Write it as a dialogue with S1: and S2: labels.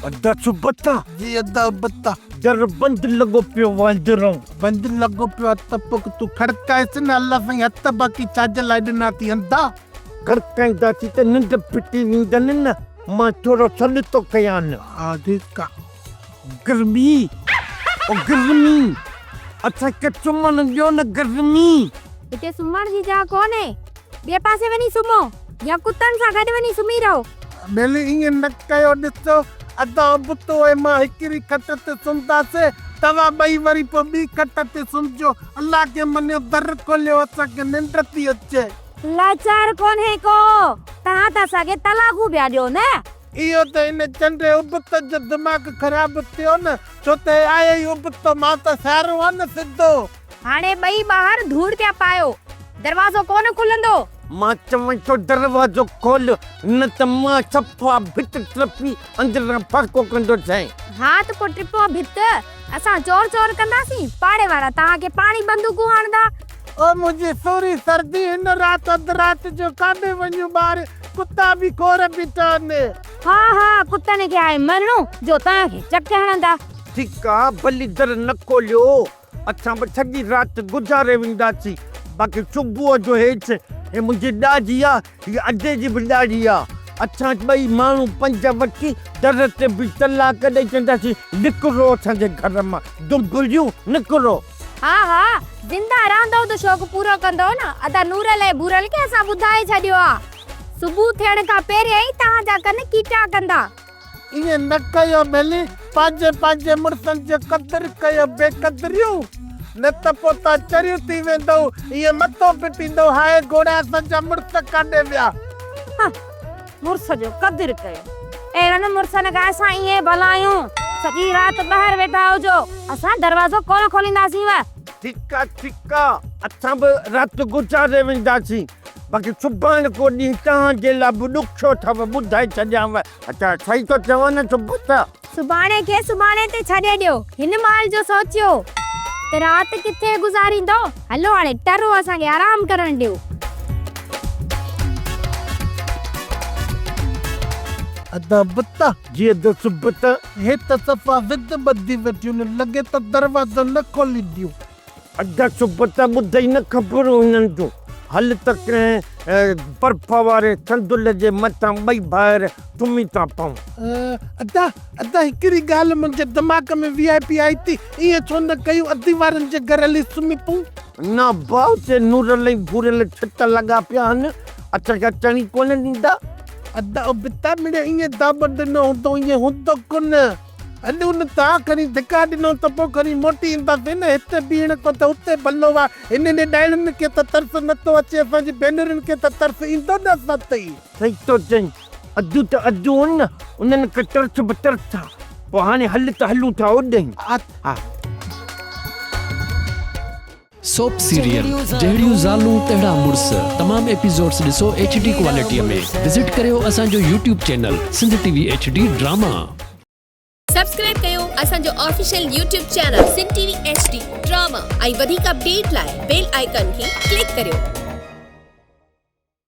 S1: अद्दा सुबत्ता
S2: जी अद्दा बत्ता
S1: दर बंद लगो पियो वांदरो
S2: बंद लगो पियो हथ पक तू खड़कायस न अल्लाह साईं हथ बाकी छाज लाइ ॾिना थी हंधा
S1: खड़काईंदासीं त निंड पिटी वेंदनि न मां थोरो सॾु थो कयां न
S2: आदिका
S1: गर्मी ओ गर्मी असांखे सुम्हण ॾियो न गर्मी
S3: हिते सुम्हण जी जॻह कोन्हे ॿिए पासे वञी सुम्हो या कुतनि सां गॾु वञी सुम्ही रहो।
S2: बेली ईअं न कयो ॾिसो अदा बुतो ऐं मां हिकिड़ी खट ते सुम्हंदासीं तव्हां ॿई वरी पोइ ॿी खट ते सुम्हिजो अल्लाह खे मञियो दर खोलियो असांखे निंड थी अचे।
S3: लाचार कोन्हे को तव्हां त असांखे तलाकू पिया ॾियो न।
S2: इहो त इन चंडे उबत जो दिमाग़ ख़राब थियो न छो त आहे ई उबत मां त सारो आहे न सिधो
S3: हाणे ॿई ॿाहिरि धूड़ पिया पायो दरवाज़ो कोन खुलंदो।
S1: मां चवां थो दरवाज़ो खोल न त मां सफ़ा भित टपी अंदरां फाको कंदो जाए।
S3: हा त पोइ टिपो भित असां चोर चोर कंदासीं पाड़े वारा तव्हांखे पाणी बंदूकूं हणंदा।
S2: ओ मुंहिंजी सोरी सर्दी हिन राति अधु राति जो काॾे वञूं ॿार कुता बि खोर बीठा आहिनि।
S3: हा हा कुतनि खे आहे मरणो जो तव्हांखे चक हणंदा।
S1: ठीकु आहे भली दर न खोलियो असां बि सॼी राति गुज़ारे वेंदासीं बाक़ी सुबुह जो हेठि हे मुंहिंजी ॾाजी आहे हीअ अॾे जी बि ॾाढी आहे असां ॿई माण्हू पंज वठी दर ते बि तलाक ॾेई चवंदासीं निकिरो असांजे घर मां दुबलियूं निकिरो।
S3: हा हा जिंदा रहंदो त शौक़ पूरो कंदो न अदा नूर लाइ बुरल खे असां ॿुधाए छॾियो आहे सुबुह थियण खां पहिरियों ई तव्हांजा कन कीटा कंदा।
S2: ईअं न कयो बेली पंहिंजे पंहिंजे मुड़ुसनि जो क़दुरु कयो बेक़दरियूं न त पोइ तव्हां चरियूं थी वेंदो ईअं मथो पिटींदो हाय घोड़ा असांजा मुड़ुस काॾे विया।
S3: मुड़ुस जो क़दुरु कयो अहिड़नि मुड़ुसनि खां असां ईअं भला आहियूं सॼी राति ॿाहिरि वेठा हुजो असां दरवाज़ो कोन खोलींदासीं।
S1: ठीकु आहे असां बि राति गुज़ारे वेंदासीं बाक़ी सुभाणे को ॾींहुं तव्हांजे लाइ बि ॾुखियो अथव ॿुधाए छॾियांव। अच्छा सही थो चवां न
S3: सुभाणे खे सुभाणे ते छॾे ॾियो हिन महिल जो सोचियो त राति किथे गुज़ारींदो। हलो हाणे टरो असांखे आराम करण ॾियो।
S2: अदा बत्ता
S1: जी अद सुबत
S2: हे त सफ़ा विद ॿधी वेठियूं न लॻे त दरवाज़ो न खोली ॾियूं।
S1: अदा सुबत ॿुधई न ख़बरूं हिननि जूं हल त कंहिं बर्फ़ वारे संदुल जे मथां ॿई ॿाहिरि सुम्ही था पऊं।
S2: अदा हिकिड़ी ॻाल्हि मुंहिंजे दिमाग़ में VIP आई थी ईअं छो न कयूं अधी वारनि जे घर हली सुम्ही पऊं।
S1: न भाउ ते नूर लई भूरियल छित लॻा पिया आहिनि असांखे अचण कोन ॾींदा।
S2: अदा बिता मिड़े ईअं दाब ॾिनो हूंदो ईअं हूंदो कोन हलूं न तव्हां खणी धिका ॾिनो त पोइ खणी मोटी ईंदासीं न हिते बीहण को त हुते भलो आहे हिन ॾाइणनि खे त तरस नथो अचे असांजी भेनरुनि खे त तरस ईंदो न असां ते
S1: सही थो चई अधु त अधु न उन्हनि खे तरस बि तरस आहे पोइ हाणे हल त हलूं था होॾे। हा
S4: सोप सीरियल जहिड़ियूं ज़ालूं तहिड़ा मुड़ुस तमाम एपिसोड्स ॾिसो HD क्वालिटीअ में विज़िट करियो असांजो YouTube channel Sindh TV HD drama.
S5: Subscribe कयो असांजो official YouTube channel Sindh TV HD drama ऐं वधीक अपडेट लाइ बेल आइकन खे क्लिक करियो।